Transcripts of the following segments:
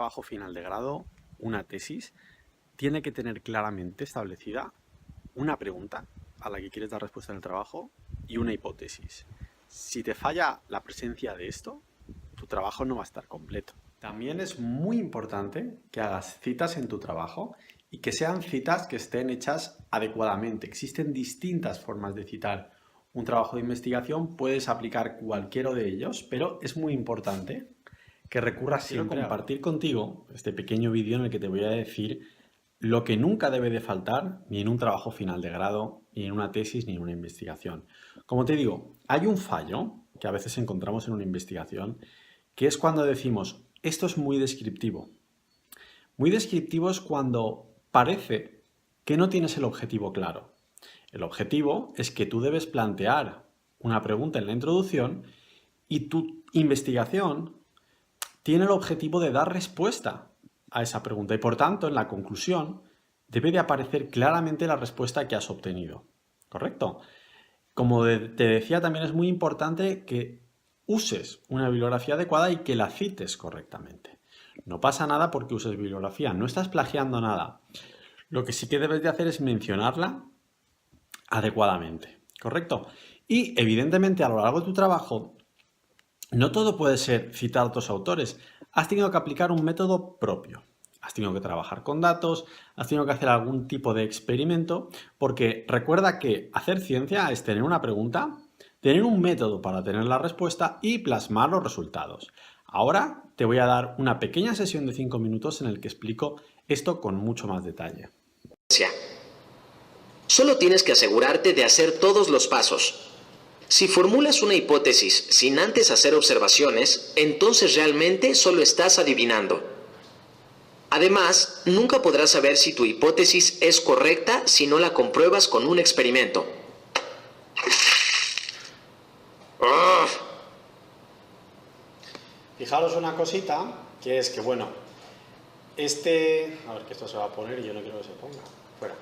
trabajo final de grado, una tesis, tiene que tener claramente establecida una pregunta a la que quieres dar respuesta en el trabajo y una hipótesis. Si te falla la presencia de esto, tu trabajo no va a estar completo. También es muy importante que hagas citas en tu trabajo y que sean citas que estén hechas adecuadamente. Existen distintas formas de citar un trabajo de investigación, puedes aplicar cualquiera de ellos, pero es muy importante que recurras siempre a compartir contigo este pequeño vídeo en el que te voy a decir lo que nunca debe de faltar ni en un trabajo final de grado, ni en una tesis, ni en una investigación. Como te digo, hay un fallo que a veces encontramos en una investigación, que es cuando decimos, esto es muy descriptivo. Muy descriptivo es cuando parece que no tienes el objetivo claro. El objetivo es que tú debes plantear una pregunta en la introducción y tu investigación tiene el objetivo de dar respuesta a esa pregunta y por tanto en la conclusión debe de aparecer claramente la respuesta que has obtenido. ¿Correcto? Como te decía, también es muy importante que uses una bibliografía adecuada y que la cites correctamente. No pasa nada porque uses bibliografía, no estás plagiando nada. Lo que sí que debes de hacer es mencionarla adecuadamente, ¿correcto? Y evidentemente a lo largo de tu trabajo no todo puede ser citar a otros autores. Has tenido que aplicar un método propio. Has tenido que trabajar con datos, has tenido que hacer algún tipo de experimento, porque recuerda que hacer ciencia es tener una pregunta, tener un método para tener la respuesta y plasmar los resultados. Ahora te voy a dar una pequeña sesión de 5 minutos en el que explico esto con mucho más detalle. Solo tienes que asegurarte de hacer todos los pasos. Si formulas una hipótesis sin antes hacer observaciones, entonces realmente solo estás adivinando. Además, nunca podrás saber si tu hipótesis es correcta si no la compruebas con un experimento. Fijaros una cosita, que es que, bueno, a ver que esto se va a poner y yo no quiero que se ponga. Fuera.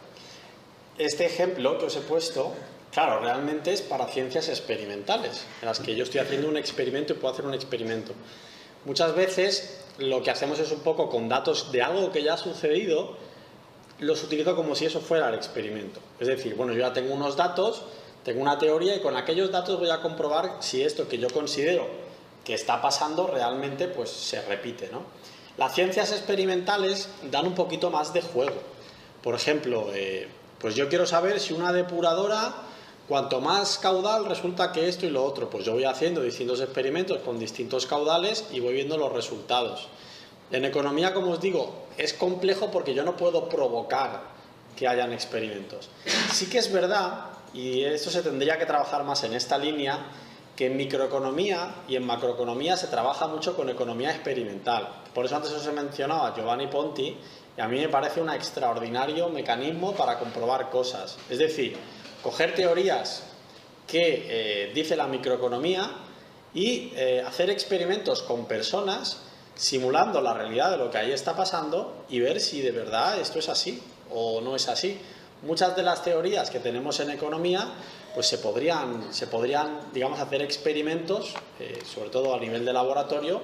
Este ejemplo que os he puesto, claro, realmente es para ciencias experimentales, en las que yo estoy haciendo un experimento y puedo hacer un experimento. Muchas veces lo que hacemos es un poco con datos de algo que ya ha sucedido, los utilizo como si eso fuera el experimento. Es decir, bueno, yo ya tengo unos datos, tengo una teoría y con aquellos datos voy a comprobar si esto que yo considero que está pasando realmente pues se repite, ¿no? Las ciencias experimentales dan un poquito más de juego. Por ejemplo, pues yo quiero saber si una depuradora, cuanto más caudal, resulta que esto y lo otro. Pues yo voy haciendo distintos experimentos con distintos caudales y voy viendo los resultados. En economía, como os digo, es complejo porque yo no puedo provocar que hayan experimentos. Sí que es verdad, y esto se tendría que trabajar más en esta línea, que en microeconomía y en macroeconomía se trabaja mucho con economía experimental. Por eso antes os he mencionado a Giovanni Ponti, y a mí me parece un extraordinario mecanismo para comprobar cosas. Es decir, coger teorías que dice la microeconomía y hacer experimentos con personas simulando la realidad de lo que ahí está pasando y ver si de verdad esto es así o no es así. Muchas de las teorías que tenemos en economía pues se podrían digamos, hacer experimentos, sobre todo a nivel de laboratorio,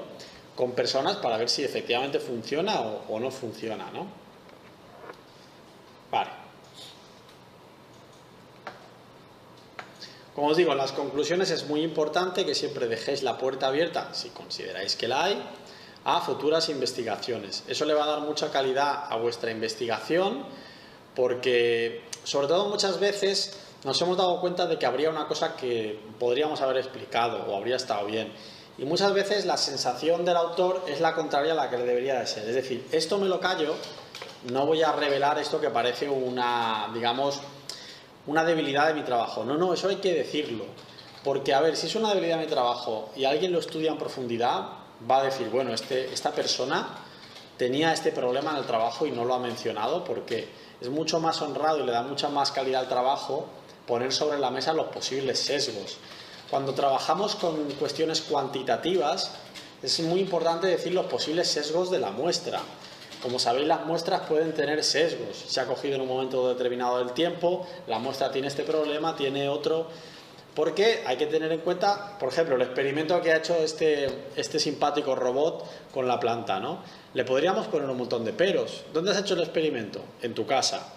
con personas para ver si efectivamente funciona o no funciona, ¿no? Vale. Como os digo, en las conclusiones es muy importante que siempre dejéis la puerta abierta, si consideráis que la hay, a futuras investigaciones. Eso le va a dar mucha calidad a vuestra investigación porque, sobre todo muchas veces, nos hemos dado cuenta de que habría una cosa que podríamos haber explicado o habría estado bien. Y muchas veces la sensación del autor es la contraria a la que debería de ser. Es decir, esto me lo callo, no voy a revelar esto que parece digamos, una debilidad de mi trabajo. No, eso hay que decirlo. Porque, a ver, si es una debilidad de mi trabajo y alguien lo estudia en profundidad, va a decir, bueno, esta persona tenía este problema en el trabajo y no lo ha mencionado porque es mucho más honrado y le da mucha más calidad al trabajo poner sobre la mesa los posibles sesgos. Cuando trabajamos con cuestiones cuantitativas, es muy importante decir los posibles sesgos de la muestra. Como sabéis, las muestras pueden tener sesgos. Se ha cogido en un momento determinado del tiempo, la muestra tiene este problema, tiene otro. Porque hay que tener en cuenta, por ejemplo, el experimento que ha hecho este simpático robot con la planta, ¿no? Le podríamos poner un montón de peros. ¿Dónde has hecho el experimento? En tu casa.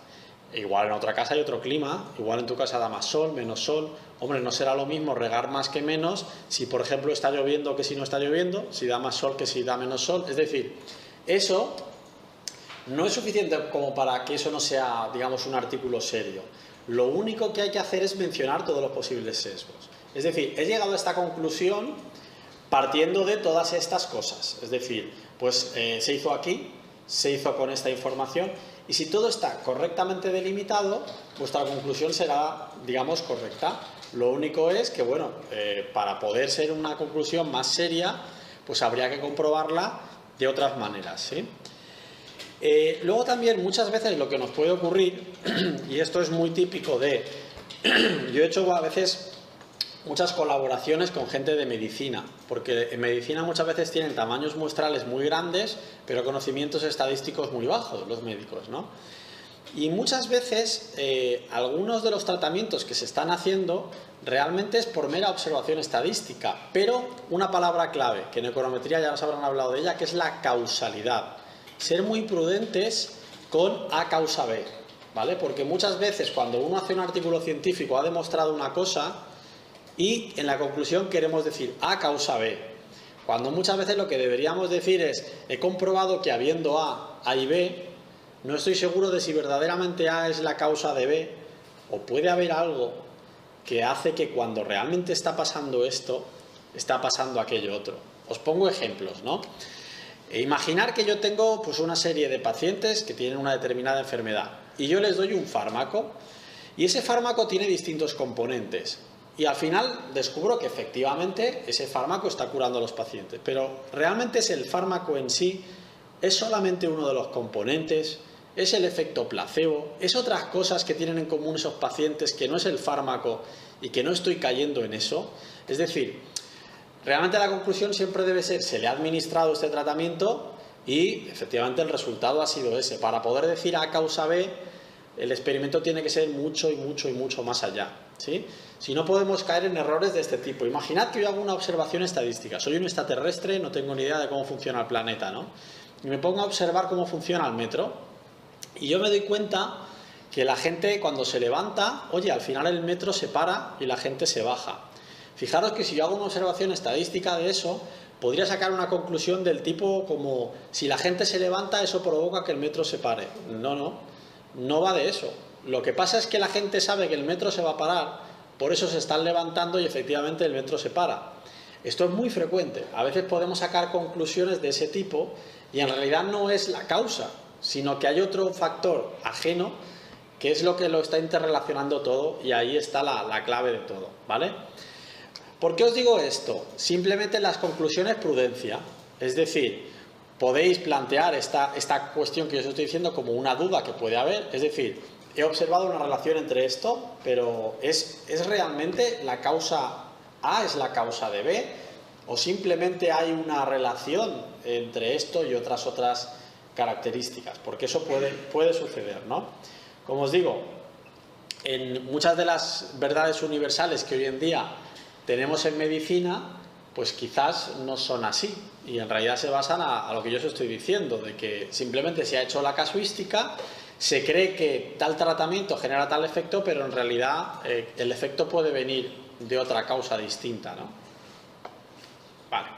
Igual en otra casa hay otro clima, igual en tu casa da más sol, menos sol. Hombre, no será lo mismo regar más que menos si, por ejemplo, está lloviendo que si no está lloviendo, si da más sol que si da menos sol. Es decir, eso no es suficiente como para que eso no sea, digamos, un artículo serio. Lo único que hay que hacer es mencionar todos los posibles sesgos. Es decir, he llegado a esta conclusión partiendo de todas estas cosas. Es decir, pues se hizo aquí, se hizo con esta información, y si todo está correctamente delimitado, vuestra conclusión será, digamos, correcta. Lo único es que, bueno, para poder ser una conclusión más seria, pues habría que comprobarla de otras maneras, ¿sí? Luego también muchas veces lo que nos puede ocurrir, y esto es muy típico de... Yo he hecho a veces muchas colaboraciones con gente de medicina, porque en medicina muchas veces tienen tamaños muestrales muy grandes, pero conocimientos estadísticos muy bajos los médicos, ¿no? Y muchas veces algunos de los tratamientos que se están haciendo realmente es por mera observación estadística, pero una palabra clave, que en econometría ya nos habrán hablado de ella, que es la causalidad. Ser muy prudentes con A causa B, ¿vale? Porque muchas veces cuando uno hace un artículo científico ha demostrado una cosa y en la conclusión queremos decir A causa B, cuando muchas veces lo que deberíamos decir es he comprobado que habiendo A hay B, no estoy seguro de si verdaderamente A es la causa de B, o puede haber algo que hace que cuando realmente está pasando esto, está pasando aquello otro. Os pongo ejemplos, ¿no? Imaginar que yo tengo pues una serie de pacientes que tienen una determinada enfermedad y yo les doy un fármaco y ese fármaco tiene distintos componentes y al final descubro que efectivamente ese fármaco está curando a los pacientes, pero realmente es el fármaco en sí, es solamente uno de los componentes, es el efecto placebo, es otras cosas que tienen en común esos pacientes que no es el fármaco y que no estoy cayendo en eso. Es decir, realmente la conclusión siempre debe ser, se le ha administrado este tratamiento y efectivamente el resultado ha sido ese. Para poder decir A causa B, el experimento tiene que ser mucho y mucho y mucho más allá, ¿sí? Si no podemos caer en errores de este tipo. Imaginad que yo hago una observación estadística. Soy un extraterrestre, no tengo ni idea de cómo funciona el planeta, ¿no? Y me pongo a observar cómo funciona el metro y yo me doy cuenta que la gente cuando se levanta, oye, al final el metro se para y la gente se baja. Fijaros que si yo hago una observación estadística de eso, podría sacar una conclusión del tipo como si la gente se levanta, eso provoca que el metro se pare. No va de eso. Lo que pasa es que la gente sabe que el metro se va a parar, por eso se están levantando y efectivamente el metro se para. Esto es muy frecuente. A veces podemos sacar conclusiones de ese tipo y en realidad no es la causa, sino que hay otro factor ajeno que es lo que lo está interrelacionando todo y ahí está la clave de todo, ¿vale? ¿Por qué os digo esto? Simplemente las conclusiones prudencia. Es decir, podéis plantear esta cuestión que yo os estoy diciendo como una duda que puede haber. Es decir, he observado una relación entre esto, pero ¿es realmente la causa A es la causa de B? ¿O simplemente hay una relación entre esto y otras características? Porque eso puede suceder, ¿no? Como os digo, en muchas de las verdades universales que hoy en día tenemos en medicina, pues quizás no son así y en realidad se basan a lo que yo os estoy diciendo, de que simplemente se ha hecho la casuística, se cree que tal tratamiento genera tal efecto, pero en realidad el efecto puede venir de otra causa distinta, ¿no? Vale.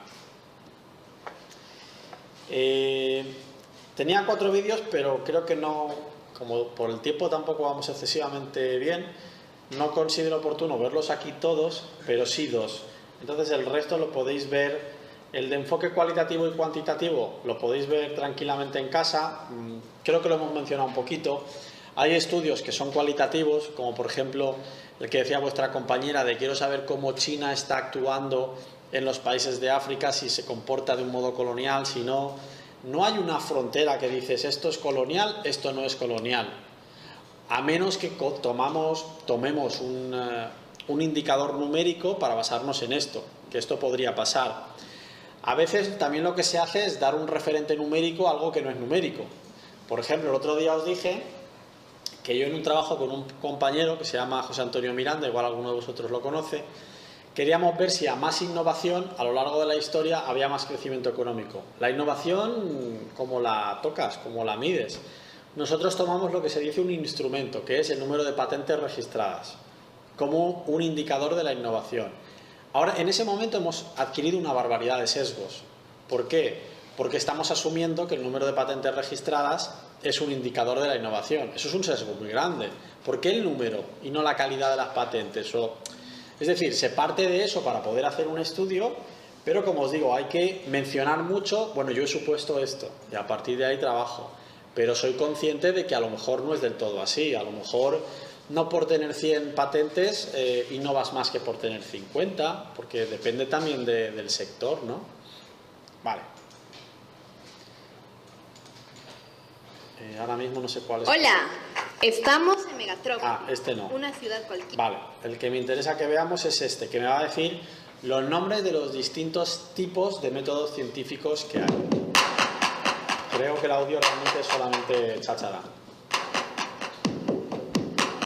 Tenía 4 vídeos, pero creo que no, como por el tiempo tampoco vamos excesivamente bien, no considero oportuno verlos aquí todos, pero sí 2. Entonces el resto lo podéis ver, el de enfoque cualitativo y cuantitativo lo podéis ver tranquilamente en casa, creo que lo hemos mencionado un poquito. Hay estudios que son cualitativos, como por ejemplo el que decía vuestra compañera de quiero saber cómo China está actuando en los países de África, si se comporta de un modo colonial, si no. No hay una frontera que dices esto es colonial, esto no es colonial. A menos que tomemos un indicador numérico para basarnos en esto, que esto podría pasar. A veces también lo que se hace es dar un referente numérico a algo que no es numérico. Por ejemplo, el otro día os dije que yo en un trabajo con un compañero que se llama José Antonio Miranda, igual alguno de vosotros lo conoce, queríamos ver si a más innovación a lo largo de la historia había más crecimiento económico. La innovación, ¿cómo la tocas? ¿Cómo la mides? Nosotros tomamos lo que se dice un instrumento, que es el número de patentes registradas, como un indicador de la innovación. Ahora, en ese momento hemos adquirido una barbaridad de sesgos. ¿Por qué? Porque estamos asumiendo que el número de patentes registradas es un indicador de la innovación. Eso es un sesgo muy grande. ¿Por qué el número y no la calidad de las patentes? Es decir, se parte de eso para poder hacer un estudio, pero como os digo, hay que mencionar mucho, bueno, yo he supuesto esto y a partir de ahí trabajo, pero soy consciente de que a lo mejor no es del todo así, a lo mejor no por tener 100 patentes innovas más que por tener 50, porque depende también del sector, ¿no? Vale. Ahora mismo no sé cuál es. Hola, estamos en Megatrópoli. Este no. Una ciudad cualquiera. Vale, el que me interesa que veamos es este, que me va a decir los nombres de los distintos tipos de métodos científicos que hay. Creo que el audio realmente es solamente cháchara.